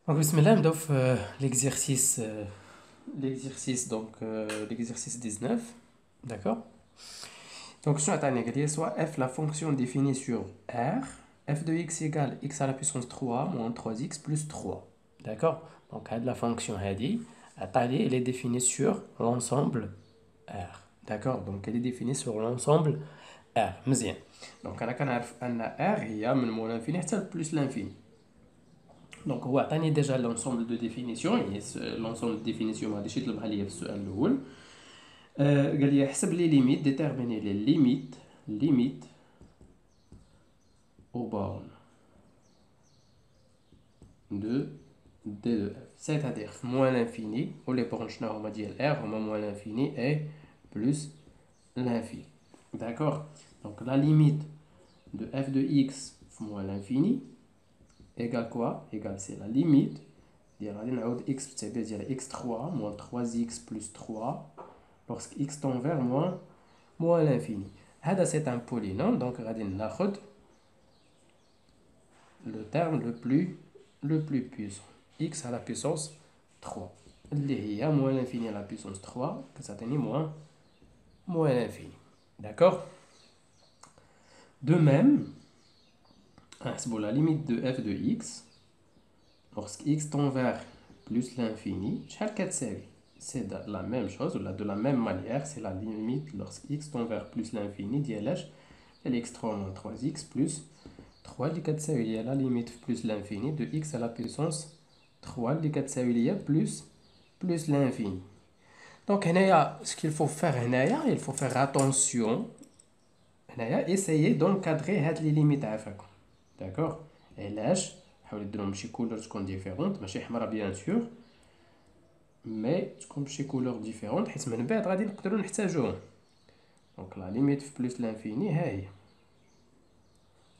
Donc, bismillah, نبداو في l'exercice 19. D'accord? Donc, je vais soit f la fonction définie sur R, f de x égale x à la puissance 3 moins 3x plus 3. D'accord? Donc, la fonction elle est définie sur l'ensemble R. D'accord? Donc, elle est définie sur l'ensemble R. مزيان. Donc, on a R هي من moins l'infini حتى plus l'infini. Donc, هو عطاني déjà l'ensemble de définition, يعني l'ensemble de définition غادي يطلبها ليا في السؤال الأول. قال لي احسب لي ليميت déterminer les limites aux bornes de D de F. C'est-à-dire moins l'infini, ou les bornes شنو هما ديال R هما moins l'infini et plus l'infini. D'accord? Donc la limite de f de x moins l'infini égale quoi? Égale c'est la limite غادي نعوض x بالتعبير ديال x3 moins 3x plus 3 lorsque x tend vers moins l'infini. هذا c'est un polynôme, donc غادي ناخذ le terme le plus puissant, x à la puissance 3 اللي هي moins l'infini à la puissance 3 كتعطيني moins l'infini. D'accord? De même, نحسبوا la limite de f de x lorsque x tend vers plus l'infini, شحال كتساوي؟ C'est la même chose, ou de la même manière, c'est la limite lorsque x tend vers plus l'infini ديال x3 moins 3x plus 3 اللي كتساوي ليا la limite plus l'infini de x à la puissance 3 اللي كتساوي ليا plus l'infini. Donc هنايا ce qu'il faut faire هنايا, il faut faire attention هنايا essayer d'encadrer هاد les limites عافاكم. D'accord? علاش؟ حاولوا ديروهم بشي كولور تكون ديفيرونت, ماشي حمرا بيان سور, مي تكون بشي كولور ديفيرونت حيت من بعد غادي نقدروا نحتاجوهم. دونك لا ليميت في بلس لانفيني ها هي,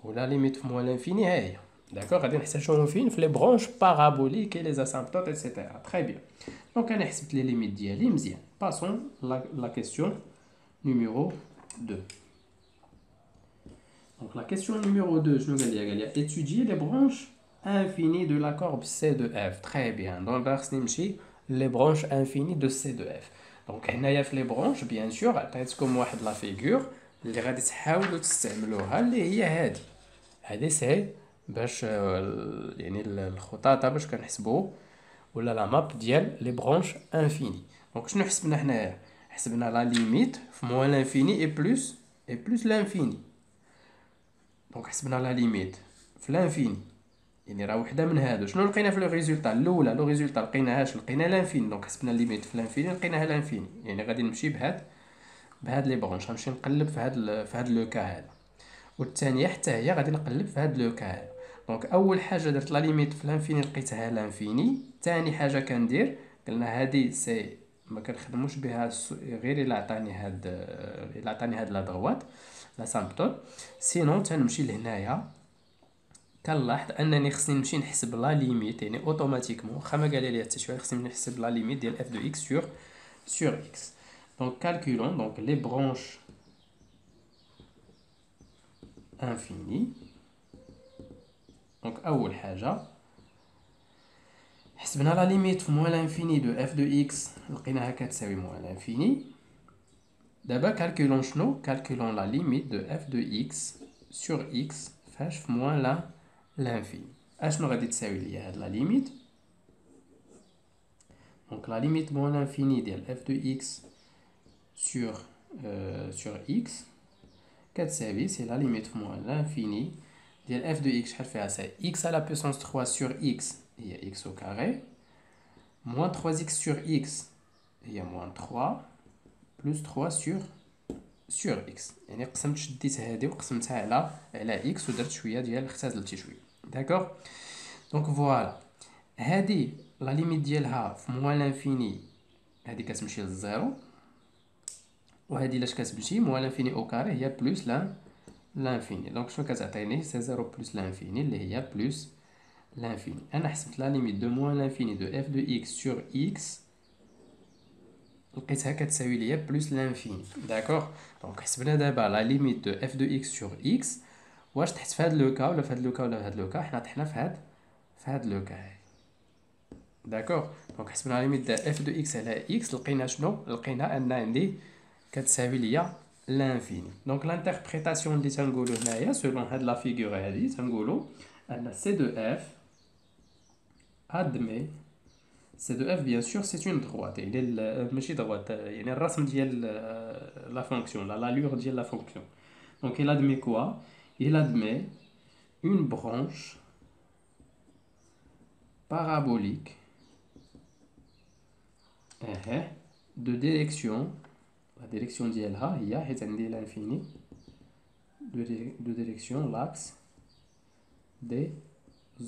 ولا ليميت في موان لانفيني ها هي. داكوغ غادي نحتاجوهم فين؟ في لي برونش بارابوليك اي لي اسامبتوت ايتترا. تري بيان. دونك انا حسبت لي ليميت ديالي مزيان. باسون لا كيسيون نيميرو 2. Donc la question numéro 2, je vais dire étudier les branches infinies de la courbe C de F. Très bien. Donc les branches infinies de C de F. Donc هنايا في les branches bien sûr عطيتكم واحد la figure اللي غادي تحاولوا تستعملوها اللي هي هذه سي باش يعني الخطاطه باش كنحسبوا ولا لا ماب ديال لي برونش انفيني. دونك شنو حسبنا حنايا؟ حسبنا لا ليميت في موان لانفيني اي بلس لانفيني. دونك حسبنا لا ليميت في لانفيني, يعني راه وحده من هادو. شنو لقينا في لو ريزولطا الاولى؟ لو ريزولطا لقيناهاش, لقينا لانفيني. دونك حسبنا ليميت في لانفيني لقيناها لانفيني, يعني غادي نمشي بهاد لي برونش. غنمشي نقلب في هاد لو كا هذا, والثانيه حتى هي غادي نقلب في هاد لو كا هذا. دونك اول حاجه درت لا ليميت في لانفيني لقيتها لانفيني. ثاني حاجه كندير قلنا هادي سي ما كنخدموش بها غير الا عطاني هاد لا دروات لا سامبتوت. سينون تنمشي لهنايا كنلاحظ انني خصني نمشي نحسب لا ليميت, يعني اوتوماتيكمون واخا ما قال لي حتى شويه خصني نحسب لا ليميت ديال اف دو اكس sur x. Donc calculons donc les branches infinies. Donc اول حاجه حسبنا لا ليميت في موان لانفيني دو اف دو اكس لقيناها كتساوي موان لانفيني. دابا calculons شنو؟ calculons la limite de f de x sur x فاش في موان l'infini. اشنو غادي تساوي ليا هاد لا ليميت؟ دونك لا ليميت موان l'infini ديال f de x sur x كتساوي سي لا ليميت في موان l'infini ديال f de x شحال فيها سي x à la puissance 3 sur x هي x au carré moins 3x sur x هي moins 3 plus 3 sur x. يعني قسمت شديت هادي وقسمتها على x ودرت شويه ديال اختزلت شويه. داكوغ. دونك فوالا هادي لا ليميت ديالها في موان لانفيني هادي كتمشي للزيرو, وهادي لاش كتمشي موان لانفيني او كاري هي بلس لانفيني. دونك شنو كتعطيني؟ سي زيرو بلس لانفيني اللي هي بلس لانفيني. انا حسبت لا ليميت دو موان لانفيني دو اف دو اكس سور اكس لقيتها كتساوي ليا بلس لانفيني. داكوغ. دونك حسبنا دابا لا ليميت دو اف دو اكس سور اكس. واش طحت في هاد لو كا ولا في هاد لو كا ولا في هاد لو كا؟ حنا طحنا في هاد لو كا هاي. d'accord. donc حسبنا la limite de f de x على x لقينا شنو لقينا ان عندي كتساوي ليا l'infini. donc l'interprétation اللي تنقولوا هنايا selon هاد لا فيغور هادي تنقولوا ان c de f admet c de f bien sûr c'est une droite يعني ماشي droite يعني الرسم ديال la fonction l'allure ديال la fonction. donc il admet quoi il admet une branche parabolique de direction la direction ديالها هي حيت عندي l'infini de direction l'axe des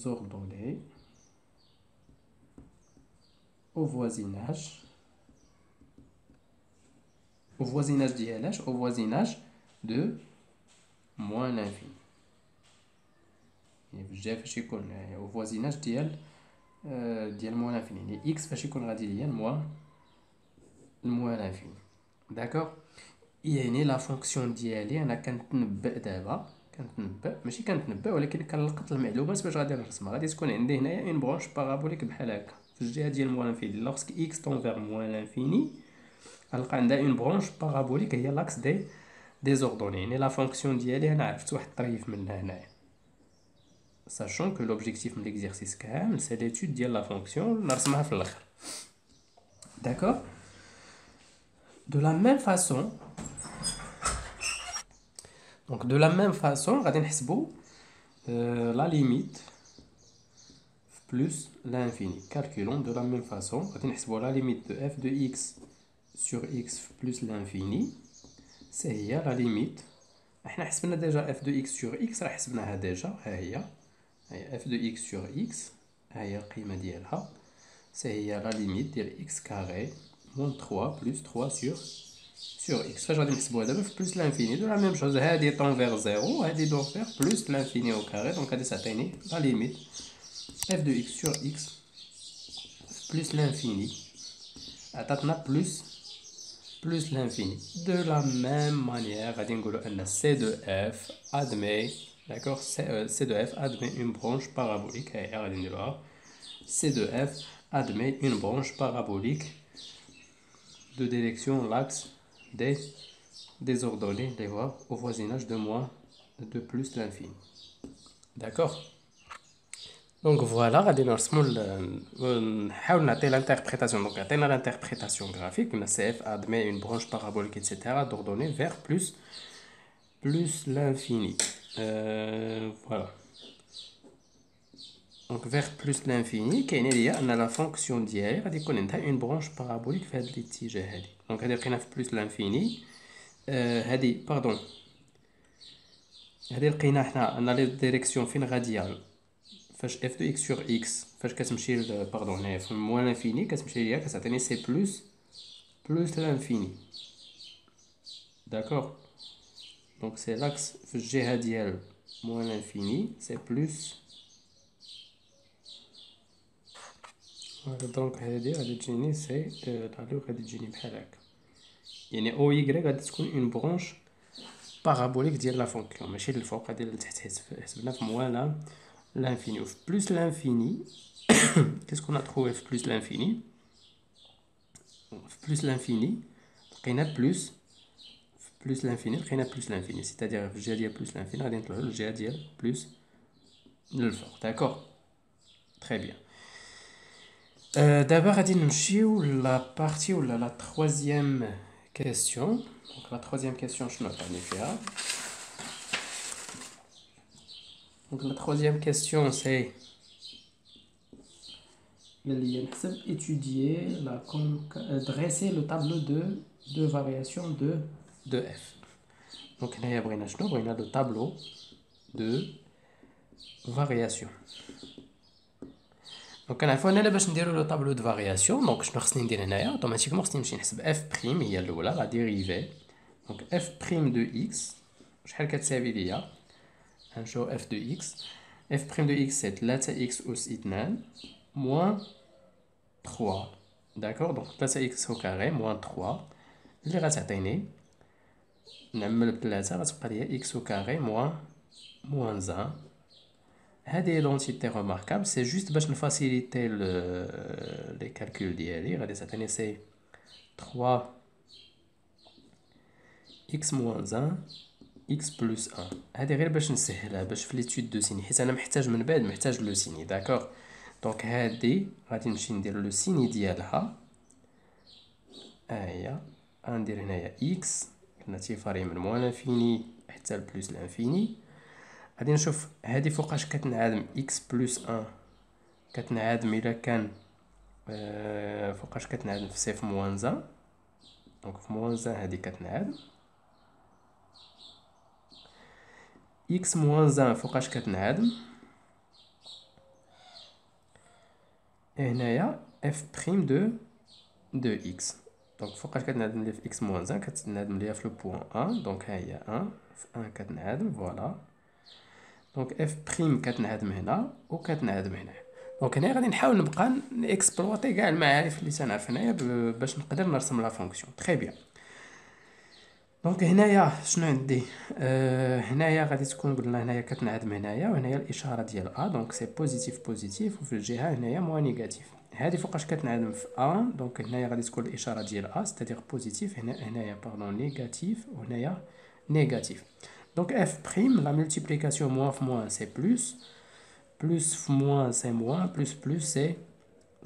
ordonnées au voisinage ديالاش au voisinage de moins l'infini. يعني بالجا فاش يكون au voisinage ديال moins l'infini يعني x فاش يكون غادي ليا moins l'infini. d'accord. يعني لا فونكسيون ديالي انا كنتنبأ دابا ماشي كنتنبأ ولكن كنلقط المعلومات باش غادي نرسمها. غادي تكون عندي هنايا اون برونش بارابوليك بحال هكا في الجهه ديال موان لانفيني. لوغسك اكس طون فيغ موان لانفيني غنلقى عندها اون برونش بارابوليك هي لاكس دي زوردوني. يعني لا فونكسيون ديالي انا عرفت واحد الطريف منها هنايا sachant que l'objectif من l'exercice كامل c'est l'étude ديال لا فونكسيون نرسمها في الاخر. d'accord. de la même façon donc de la même façon غادي نحسبوا la limite plus l'infini. calculons de la même façon غادي نحسبوا la limite de f de x sur x plus l'infini c'est هي la limite. احنا حسبنا ديجا f de x sur x راه حسبناها ديجا ها هي f de x sur x ها هي القيمه ديالها c'est هي la limite ديال x carré moins 3 plus 3 sur x. فاش غادي نحسبوها دابا في بلس لانفيني دو لا ميم شوز هادي طون فيغ زيرو هادي دون فيغ بلس لانفيني او كاري. دونك غادي تعطيني لا ليميت f de x sur x بلس لانفيني عطاتنا بلس l'infini. De la même manière غادي نقولوا ان c de f admet d'accord c de f admet une branche parabolique هي غادي نديروها c de f admet une branche parabolique de direction l'axe des ordonnées au voisinage de moins de plus l'infini. d'accord. donc voilà غادي نرسموا نحاول نعطي l'interprétation. donc عطينا l'interprétation graphique قلنا cf admet une branche parabolique etc d'ordonnées vers plus l'infini. voilà. donc vers plus l'infini كاين ليا ان لا فونكسيون ديالي غادي يكون عندها اون برونش بارابوليك في هذا الاتجاه هادي. دونك هادي لقينا في بلس لانفيني هادي باردون هادي لقينا حنا ان لي ديريكسيون فين غاديه فاش اف دو اكس سور اكس فاش كتمشي باردون هنايا في موان لانفيني كتمشي ليا كتعطيني سي بلس لانفيني. داكوغ. دونك سي لاكس في الجهه ديال موان لانفيني سي بلس. دونك هادي غادي تجيني سي لالو غادي تجيني بحال هكا يعني او يكريك غادي تكون اون برونش بارابوليك ديال لا فونكسيون ماشي للفوق غادي لتحت حسبنا في موان l'infini. في بلس l'infini qu'est-ce qu'on a trouvé في بلس l'infini في بلس l'infini لقينا بلس في بلس l'infini لقينا بلس l'infini c'est-à-dire في الجهه ديال بلس l'infini غادي نطلعوا للجهه ديال بلس للفوق. داكوغ. تري بيان. d'abord غادي نمشيو لا بارتي ولا لا troisième question. donc la troisième question شنو عطاني فيها. donc la troisième question c'est نحسب étudier dresser le tableau de variation de f. donc هنايا بغينا شنو بغينا le tableau de variation. دونك كنعرفوا اننا باش نديرو لو طابلو دو فارياسيون دونك شنو خصني ندير هنايا اوتوماتيكمون خصني نمشي نحسب اف بريم هي الاولى لا ديريفي. دونك اف بريم دو اكس شحال كتساوي ليا غنشوف اف دو اكس. اف بريم دو اكس سي 3 اكس اس 2 موان 3. داكوغ. دونك 3 اكس او كاري موان 3 اللي غتعطيني نعمل ب3 غتبقى ليا اكس او كاري موان 1 هذه identité remarquable, c'est juste باش نفاسيليتي les calculs ديالي. غادي تعطيني سي 3 x moins 1 x plus 1. هذه غير باش نسهلها باش في ليتود دو سيني، حيت انا محتاج من بعد محتاج لو سيني. داكوغ، دونك هذه غادي نمشي ندير لو سيني ديالها. هي غندير هنايا x كنا تيفاري من موان لانفيني حتى لبلوس لانفيني. غادي نشوف هادي فوقاش كتنعدم x بلس 1 كتنعدم الا كان فوقاش كتنعدم في سي في موان 1. دونك في موان 1 هادي كتنعدم x موان 1 فوقاش كتنعدم هنايا f بريم دو x. دونك فوقاش كتنعدم لي في x موان 1 كتنعدم ليا في لو بوان 1. دونك ها هي 1 في 1 كتنعدم فوالا. دونك اف بريم كتنعدم هنا وكتنعدم هنا. دونك هنا غادي نحاول نبقى نكسبلوطي كاع المعارف اللي تنعرف هنايا باش نقدر نرسم لا فونكسيون. تري بيان. دونك هنايا شنو عندي؟ هنايا غادي تكون قلنا هنايا كتنعدم هنايا وهنايا الاشاره ديال ا. دونك سي بوزيتيف بوزيتيف وفي الجهه هنايا موان نيجاتيف. هذه فوقاش كتنعدم في ا. دونك هنايا غادي تكون الاشاره ديال ا ستادير بوزيتيف. هنايا باردون نيجاتيف وهنايا نيجاتيف. Donc f', la multiplication moins f moins c'est plus, plus f moins c'est moins, plus plus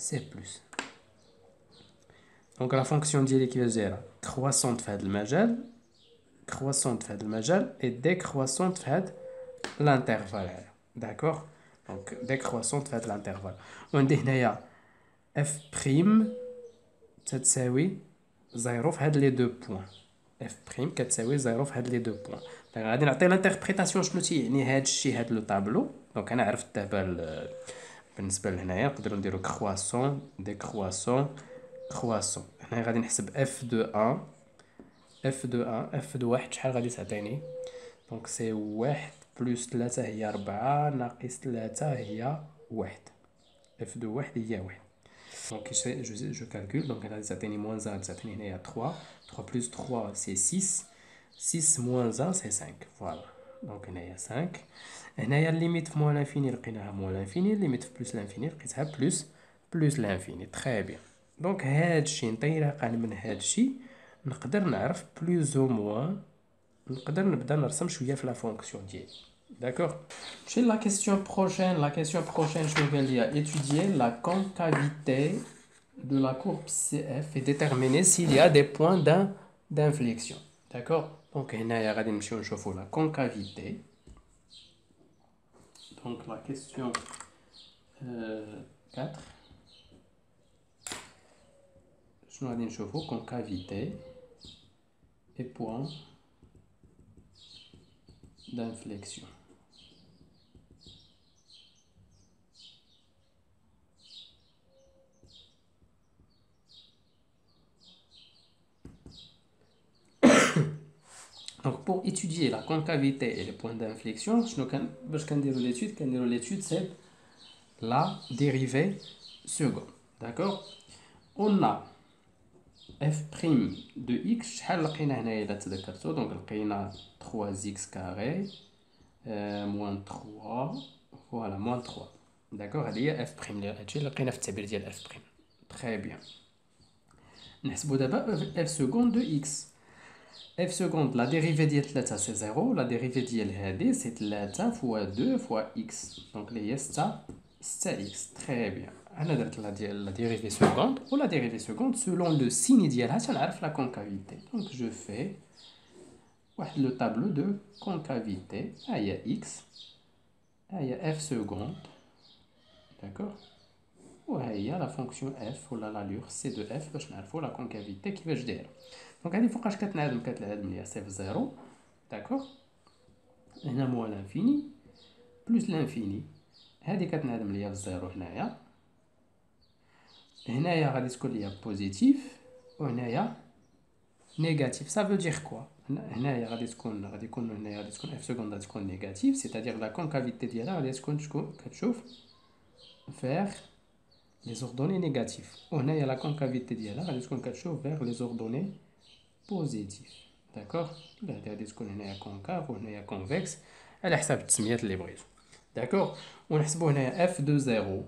c'est plus. Donc la fonction ديالي كيفاش دايره؟ croissante في هذا المجال، croissante في هذا المجال et décroissante في هذا l'intervalle هذا. داكوغ؟ دونك décroissante في هذا l'intervalle. وعندي هنايا f' تتساوي 0 في هاد لي دو بوين. اف بريم كتساوي 0 في هاد لي دو بوين. دونك غادي نعطي لانتربريتاسيون شنو تيعني هاد الشيء هاد لو طابلو. دونك انا عرفت دابا بالنسبه لهنايا نقدروا نديرو كرواسون ديكرواسون كرواسون. هنا غادي نحسب اف دو 1 اف دو 1 اف دو 1 شحال غادي تعطيني؟ دونك سي 1 بلس 3 هي 4 ناقص 3 هي 1. اف دو 1 هي 1. Donc je calcule, donc là ça t'est moins 1, ça t'est à 3. 3 plus 3 c'est 6. 6 moins 1 c'est 5. Voilà. Donc il y a 5. Et là il y a limite moins l'infini, moins l'infini, limite plus l'infini, plus l'infini. Très bien. Donc هادشي نطيرق من هادشي نقدر نعرف plus ou moins نقدر نبدا نرسم شويه في لا فونكسيون ديالي. D'accord. Chez la question prochaine, je vais étudier la concavité de la courbe CF et déterminer s'il y a des points d'inflexion. D'accord. Donc, on va la concavité. Donc, la question 4. Je vais dire concavité et points d'inflexion. Donc, pour étudier la concavité et les points d'inflexion, l'étude, c'est la dérivée seconde. D'accord? On a f' de x, donc on a 3x carré moins 3, voilà, moins 3. D'accord? Il y a f', f'. Très bien. نحسبوا دابا f seconde de x. f seconde, la dérivée ديال 3 c'est 0, la dérivée ديال هذه c'est 3 fois 2 fois x. Donc هي 6x. Très bien. انا درت la dérivée seconde ou la dérivée seconde selon le signe ديالها تنعرف la concavité. Donc je fais le tableau de concavité. Ah, il y a x. Ah, il y a f seconde. D'accord? Il y a la fonction f ou l'allure c de f باش نعرفوا la concavité كيفاش دايره. دونك هذه فوقاش كتنعدم ليا سي في 0. داكوغ. هنا موان لانفيني بلس لانفيني. هذه كتنعدم ليا في 0 هنايا. هنايا غادي تكون ليا بوزيتيف وهنايا نيجاتيف. Ça veut dire quoi? هنايا غادي يكون هنايا غادي تكون f seconde غادي تكون نيجاتيف. C'est-à-dire la concavité ديالها غادي تكون كتشوف vers les ordonnées négatives. وهنايا la concavité ديالها غادي تكون كتشوف vers les ordonnées positives. داكوغ. غادي تكون هنايا كونكاف وهنايا كونفكس على حساب التسميات اللي بغيتو. d'accord. ونحسبوا هنا f de 0.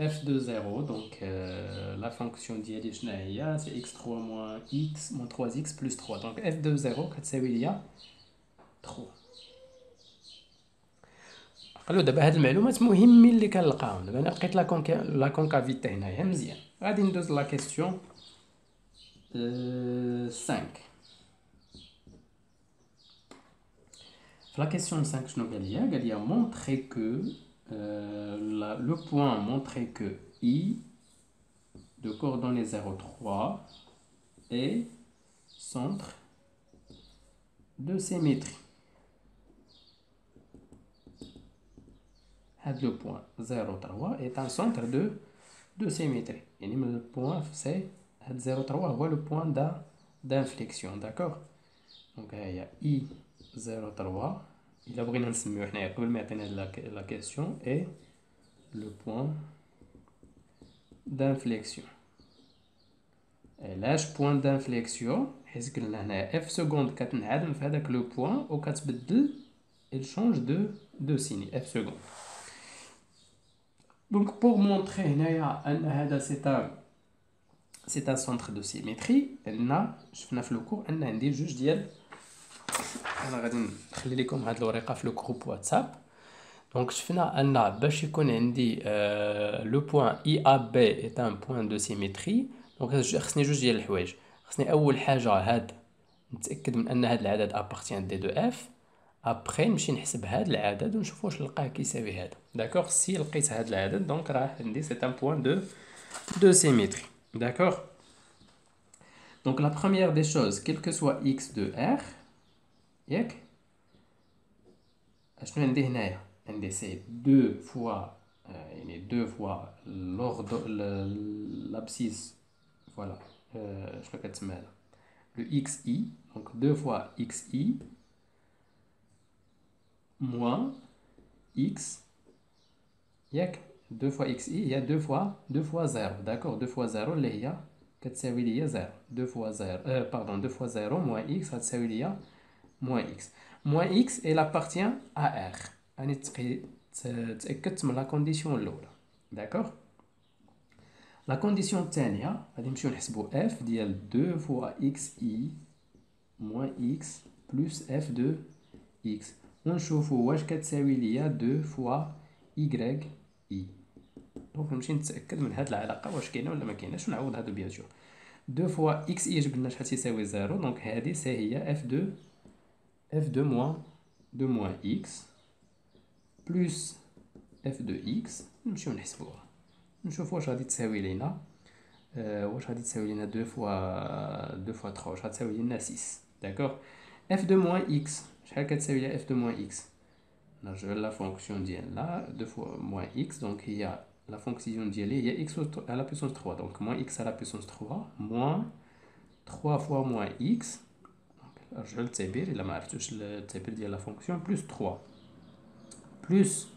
f de 0, donc la fonction ديالي شنو هي؟ c'est x3 moins x moins 3x plus 3. Donc f de 0 كتساوي ليا 3. قالوا دابا هاد المعلومات مهمين اللي كنلقاهم. دابا انا لقيت لا كونكافيتي هنايا مزيان. غادي ندوز لا كيسيون 5. La question 5, قال لي montrer que le point montrer que I de coordonnées 0, 3 est centre de symétrie. Le point 0, 3 est un centre de symétrie. Et le point c'est 0, 3 est le point d'inflexion, d'accord? Donc il y a I 0, 3. Il a pris la question est le point d'inflexion. Et là, le point d'inflexion, est-ce que f seconde كتنعدم في هذاك le point ou كتبدل, il change de signe f seconde. Donc pour montrer هنا c'est un centre de symétrie, شفنا في le cours أن عندي جوج ديال. أنا غادي نخلي لكم هاد الورقة في le groupe WhatsApp. Donc شفنا أن باش يكون عندي le point IAB est un point de symétrie. Donc خصني جوج ديال الحوايج. خصني أول حاجة هاد نتأكد من أن هاد العدد appartient d de f. après نمشي نحسب هاد العدد ونشوف واش نلقاه كيساوي هذا. داكوغ سي لقيت هاد العدد دونك راه عندي c'est un point de symétrie. D'accord. Donc la première des choses, quel que soit x de r, ياك اشنو عندي هنايا؟ عندي سي deux fois l'ordre l'abscisse, voilà, شنو كتسمى هذا le xi, donc 2 fois xi moins x, ياك 2 fois xi هي 2 fois 0, d'accord. 2 fois 0 اللي هي كتساوي ليا 0. 2 fois 0 pardon 2 fois 0 moins x غتساوي ليا moins x. Moins x elle appartient à r. راني تأكدت من لا كونديسيون الأولى, d'accord. La condition الثانية غادي نمشيو نحسبو f ديال 2 fois xi moins x plus f de x ونشوفو واش كتساوي ليا 2 fois y i. دونك نمشي نتأكد من هاد العلاقة واش كاينة ولا ما كايناش ونعوض هادو بيان سور. 2 fois xi جبنا شحال تيساوي 0, دونك هادي سي هي f de moins x plus f de x. نمشيو نحسبوها نشوف واش غادي تساوي لينا. واش غادي تساوي لينا 2 fois 3 واش غتساوي لينا 6, d'accord. f de moins x شحال كتساوي ليا f de moins x؟ نرجعو لا فونكسيون ديالنا 2 fois moins x, donc هي la fonction ديالي هي x à la puissance 3, donc moins x à la puissance 3 moins 3 fois moins x. نرجعو للتعبير إلا ما عرفتوش التعبير ديال لا فونكسيون plus 3 plus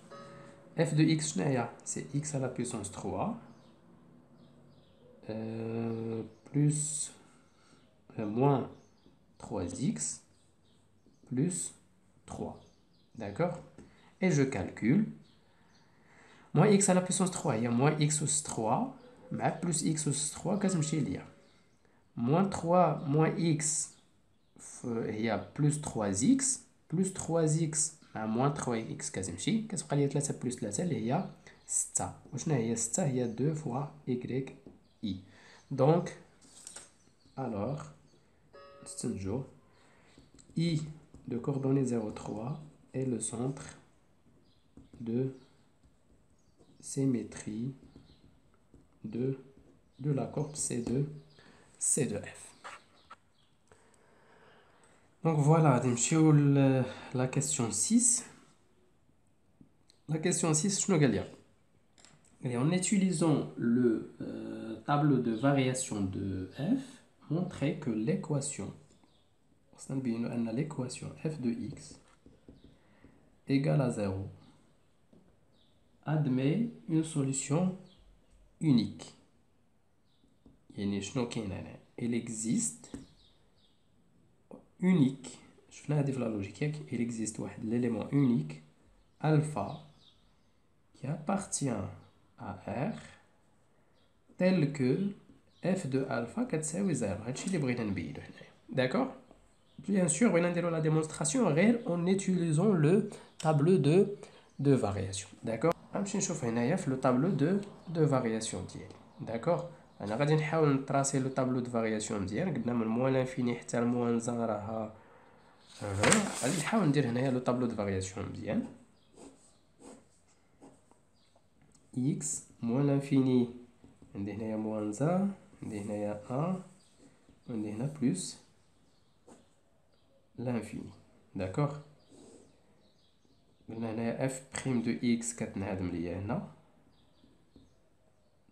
f de x شنو هي؟ c'est x à la puissance 3 plus moins 3x plus 3, d'accord. Et je calcule moins x à la puissance 3 هي moins x أس 3 مع plus x أس 3 كتمشي ليا moins 3 moins x هي plus 3x plus 3x مع moins 3x كتمشي كتبقى ليا 3 plus 3 اللي هي 6. وشنو هي 6؟ هي 2 fois y i. donc alors نستنتجو i de coordonnées 0, 3 est le centre de symétrie de la courbe C de F. Donc voilà, la question 6. La question 6, شنو قال لي؟ Et en utilisant le tableau de variation de f, montrer que l'équation f de x égale à 0 admet une solution unique. Il existe unique. Je fais la logique. Il existe l'élément unique alpha qui appartient à R tel que f de alpha كتساوي 0. هادشي اللي بغينا نبينو هنايا. D'accord? Bien sûr, on va la démonstration en utilisant le tableau de variation. D'accord? Je vais le tableau de variation. D'accord? On va tracer le tableau de variation. قلنا من moins l'infini حتى moins 1 راها 20. غادي نحاول ندير هنايا le tableau de variation مزيان. x moins l'infini عندي هنايا moins 1 عندي هنايا 1 عندي هنا plus l'infini. D'accord? قلنا هنايا f prime de x كتنهدم ليا هنا.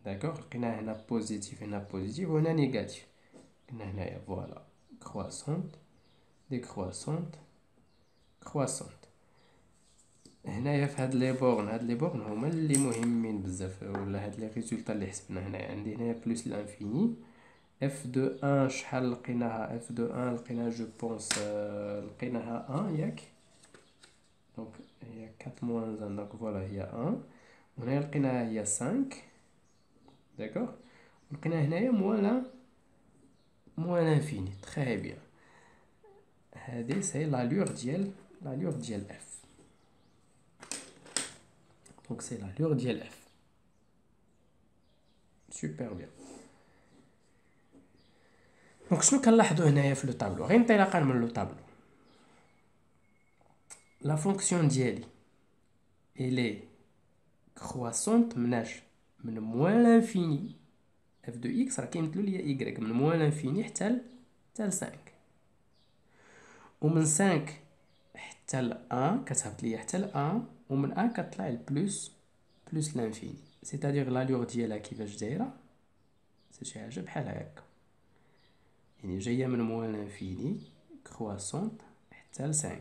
D'accord? لقينا هنا بوزيتيف هنا بوزيتيف وهنا نيجاتيف. قلنا هنايا فوالا croissante décroissante croissante. هنايا في هاد لي بورن هما اللي مهمين بزاف ولا هاد لي ريزولطا اللي حسبنا هنايا. عندي هنايا بلس الانفيني اف دو 1 شحال لقيناها اف دو 1 لقيناها جو بونس لقيناها 1 ياك دونك هي 4 موان 1 دونك فوالا هي 1 وهنايا لقيناها هي 5 داكوغ لقينا هنايا موان لانفيني تري بيان. هادي سي لالور ديال اف دونك سي لالور ديال اف سوبر بيان. دونك شنو كنلاحظوا هنايا في لو طابلو غير انطلاقا من لو طابلو لا فونكسيون ديالي الي كرواسونت مناش من موان لانفيني اف دو اكس راه كيمثلوا ليا ايكغيك من موان لانفيني حتى ل 5 ومن 5 حتى ل 1 كتهبط ليا حتى ل 1 ومن 1 كطلع لبلوس لانفيني سيتادير لالور ديالها كيفاش دايره سي شي حاجه بحال هكا يعني جايه من موان لانفيني كرواسونت حتى ل 5.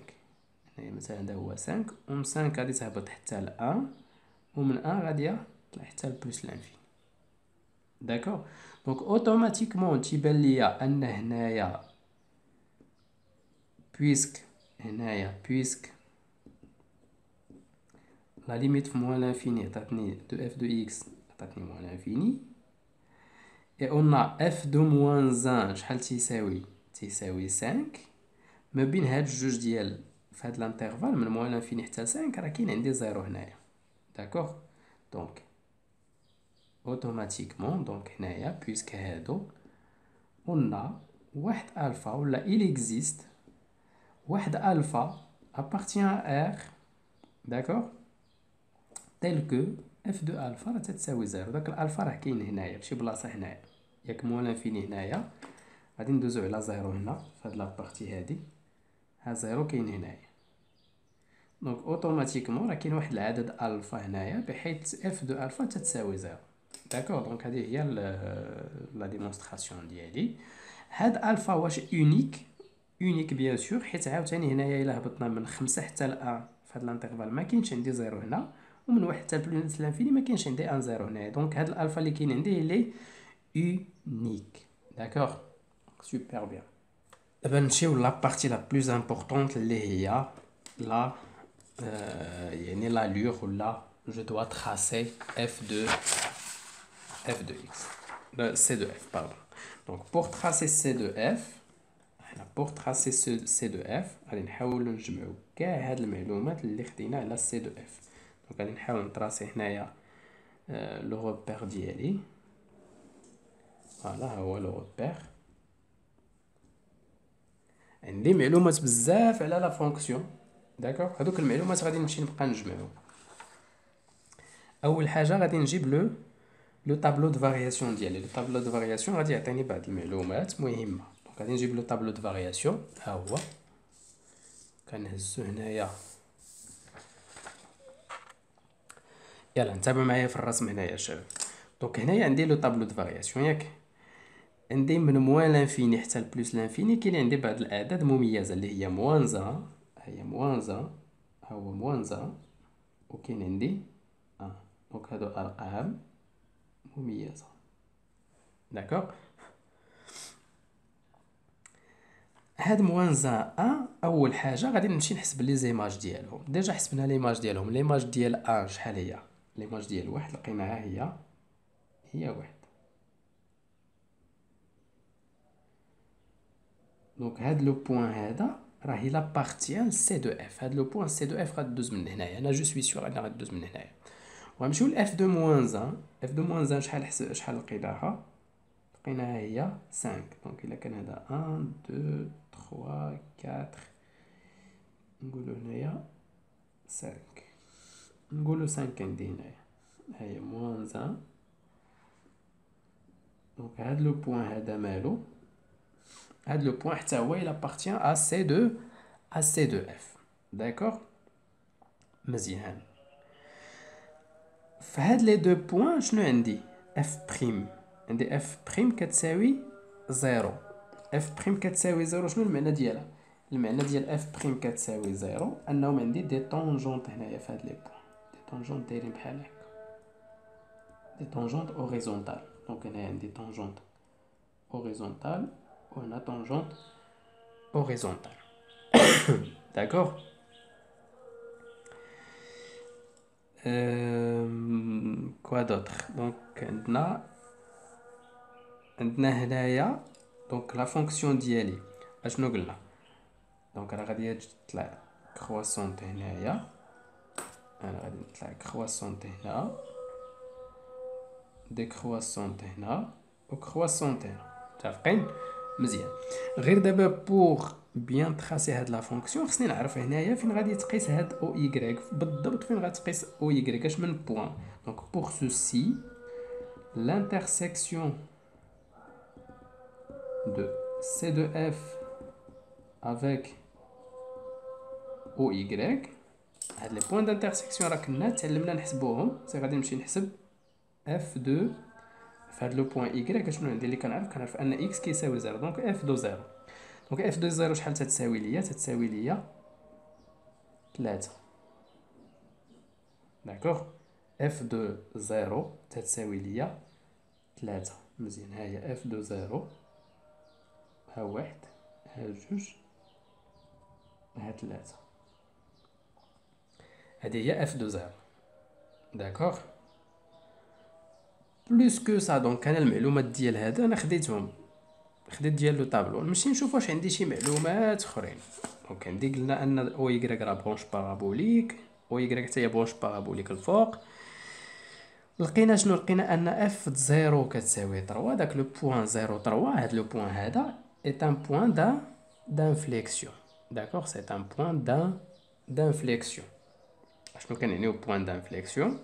هنايا مثلا هذا هو 5 ومن 5 غادي تهبط حتى ل 1 ومن 1 غادي تطلع حتى لبلوس لانفيني. داكوغ دونك اوتوماتيكمون تيبان ليا ان هنايا بويسك لا ليميت في موان لانفيني عطاتني دو اف دو اكس عطاتني موان لانفيني اي اون اف دو موان 1 شحال تيساوي 5 ما بين هاد الجوج ديال في هاد الانترفال من موان لانفيني حتى ل 5 راه كاين عندي زيرو هنايا. داكوغ دونك اوتوماتيكمون دونك هنايا بويسك هادو قلنا واحد الفا ولا il existe واحد الفا appartient à R d'accord tel que f de alpha راه تتساوي زيرو. داك الالفا راه كاين هنايا فشي بلاصه هنايا ياك موان لانفيني هنايا غادي ندوزو على زيرو هنا في هاد لابارتي هادي ها زيرو كاين هنايا دونك اوتوماتيكمون راه كاين واحد العدد الفا هنايا بحيث اف دو الفا تتساوي زيرو. داكوغ دونك هذه هي لا ديمونستراسيون ديالي. هاد الفا واش اونيك بيان سور حيت عاوتاني هنايا الا هبطنا من 5 حتى ل 1 في هاد الانترفال ما كاينش عندي زيرو هنا ومن 1 حتى بلس لانفيني ما كاينش عندي ان زيرو هنايا دونك هاد الالفا اللي كاين عندي لي اونيك. داكوغ سوبر بيان. دابا نمشيو لا بارتي لا بلوز امبورطونط اللي هي لا يعني لا لور ولا جو دوا تراسي f de x c de f pardon. donc pour tracer c de f pour tracer c de f غادي نحاولوا نجمعوا كاع هاد المعلومات اللي خدينا على c de f. donc غادي نحاول نطراسي هنايا لو روبير ديالي فوالا ها هو لو روبير عندي معلومات بزاف على لا فونكسيون. داكوغ هادوك المعلومات غادي نمشي نبقى نجمعهم. اول حاجه غادي نجيب لو طابلو دو فارياسيون ديالي. لو طابلو دو فارياسيون غادي يعطيني بعض المعلومات مهمه. دونك غادي نجيب لو طابلو دو فارياسيون ها هو كنهزو هنايا. يلا نتابعوا معايا في الرسم هنايا شباب. دونك هنايا عندي لو طابلو دو فارياسيون ياك عندي من موان لانفيني حتى لبلوس لانفيني كاين عندي بعض الاعداد مميزه اللي هي موان 1 هي موان 1 ها هو موان 1 وكاين عندي دونك هادو ارقام مميزه. داكوغ هاد موان 1 اول حاجه غادي نمشي نحسب لي زيماج ديالهم. ديجا حسبنا ليماج ديالهم. ليماج ديال شحال هي؟ ليماج ديال واحد لقيناها هي واحد. دونك هاد لو بوين هذا راهي لا بارتيان سي دو اف. هاد لو بوين سي دو اف غادوز من هنايا. انا جو سوي سيغ انها غادوز من هنايا. وغنمشيو ل اف دو موان 1. اف دو موان 1 شحال لقيناها هي 5. دونك الا كان هذا 1 2 3 4 نقولو هنايا 5. نقولو 5 عندي هنايا هي موان 1. دونك هاد لو بوين هذا مالو؟ هاد لو بوين حتى هو il appartient à C2F. داكوغ مزيان. فهاد لي دو بوين شنو عندي؟ اف بريم. عندي اف بريم كتساوي 0. اف بريم كتساوي 0 شنو المعنى ديالها؟ المعنى ديال اف بريم كتساوي 0 انهم عندي دي طونجونط هنايا في هاد لي بوين. دي طونجونط دايرين بحال هكا، دي طونجونط اوريزونتال. دونك هنايا عندي طونجونط اوريزونتال وهنا طونجونط اوريزونتال. داكوغ. كوا دوطخ؟ دونك عندنا هنايا دونك لا فونكسيون ديالي اشنو قلنا؟ دونك راه غادي تطلع كرواسونت هنايا، انا غادي نطلع كرواسونت هنا، ديكرواسونت هنا وكرواسونت هنا. متفقين؟ مزيان. غير دابا بوغ بيان تراسي هاد لا فونكسيون خصني نعرف هنايا فين غادي تقيس هاد او ايغريك بالضبط. فين غتقيس او ايغريك؟ اش من بوين؟ دونك بوغ سوسي l'intersection de C de F avec OY. هاد لي بوين دانترسيكسيون راه كنا تعلمنا نحسبوهم. سي غادي نمشي نحسب اف دو في هاد لو بوين ايغريك. شنو عندي اللي كنعرف ان اكس كيساوي 0. دونك اف دو 0. دونك اف دو 0 شحال تتساوي ليا؟ تتساوي ليا 3. داكوغ. اف دو 0 تتساوي ليا 3. مزيان. ها هي اف دو 0 ها 1 ها 2 ها 3. هذه هي اف دو 0. داكوغ. بلوس كو سا. دونك انا المعلومات ديال هذا انا خديتهم، خديت ديال لو طابلو. نمشي نشوف واش عندي شي معلومات اخرين. دونك عندي قلنا ان او يغريك راه برونش بارابوليك، او يغريك حتى هي برونش بارابوليك الفوق. لقينا شنو؟ لقينا ان اف 0 كتساوي 3. داك لو بوين 0 3 هاد لو بوين هذا est un point d'inflexion. D'accord, c'est un point d'inflexion. شنو كنعنيو بوين دانفليكسيون؟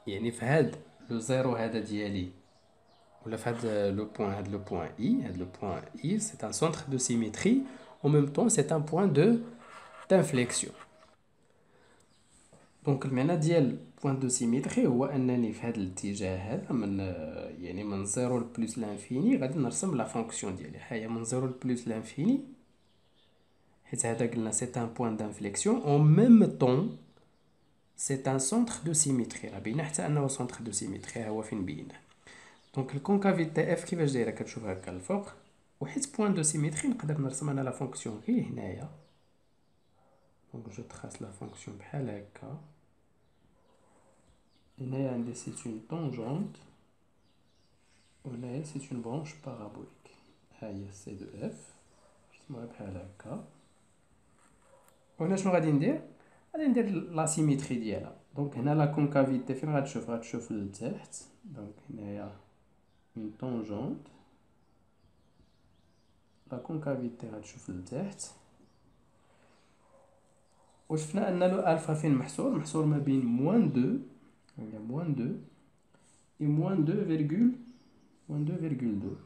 يعني في هاد لو زيرو هذا ديالي ولا في هاد لو بوين، هاد لو بوين اي، هاد لو بوين اي سي ان سونتر دو سيميتري او ميم طون سي ان بوين دو دانفليكسيون. دونك المعنى ديال بوين دو سيميتري هو انني في هاد الاتجاه هذا من يعني من زيرو لبلوس لانفيني غادي نرسم لا فونكسيون ديالي. ها هي من زيرو لبلوس لانفيني، حيت هذا قلنا سي ان بوين دانفليكسيون او ميم طون سي ان سونتر دو سيميتري. راه باينه حتى انه سونتر دو سيميتري. ها هو فين بينا. دونك الكونكافيتي اف كيفاش دايره؟ كتشوف هكا الفوق، وحيت بوين دو سيميتري نقدر نرسم انا لا فونكسيون غير هنايا. دونك جو تخاص لا فونكسيون بحال هكا. هنايا عندي سيت اون طونجونت وهنايا سيت اون برونش بارابوليك. ها هي سي دو اف رسموها بحال هكا. وهنا شنو غادي ندير؟ غادي ندير لا سيميتري ديالها. دونك هنا لا كونكافيتي فين غتشوف؟ غتشوف لتحت. دونك هنايا اون طونجونت، لا كونكافيتي غتشوف لتحت. وشفنا ان لو الفا فين محصور ما بين موان 2 هي موان 2 اي موان 2 فيرغول موان 2 فيرغول 2.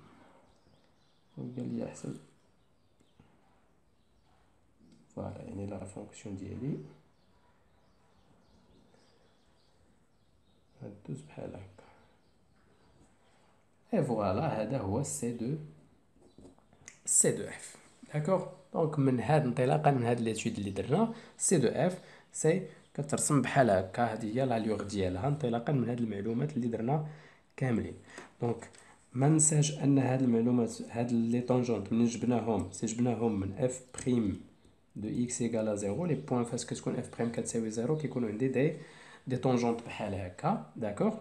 دونك قال لي احسب فوالا يعني لا فونكسيون ديالي غدوز بحال هكا. اي فوالا هذا هو سي دو اف. داكوغ. دونك من هاد انطلاقا من هاد ليتود اللي درنا سي دو اف سي كترسم بحال هكا. هادي هي لا لوغ ديالها انطلاقا من هاد المعلومات اللي درنا كاملين. دونك ما ننساش ان هاد المعلومات هاد لي طونجونت من جبناهم من اف بريم دو اكس ايكال زيرو لي بوان فاش كتكون اف بريم كتساوي زيرو كيكونوا عندي دي طونجونت بحال هكا داكوغ.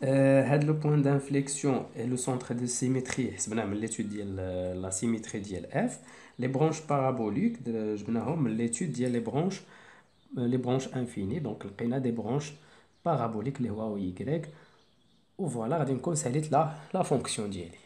هاد لو بوين دانفليكسيون اي لو سونتر دو سيميتري حسبناه من ليتود ديال لا سيميتري ديال اف. لي برونش بارابوليك جبناهم من ليتود ديال لي برونش انفيني، دونك لقينا دي برونش بارابوليك اللي هو و y. وفوالا غادي نكون ساليت لا فونكسيون ديالي.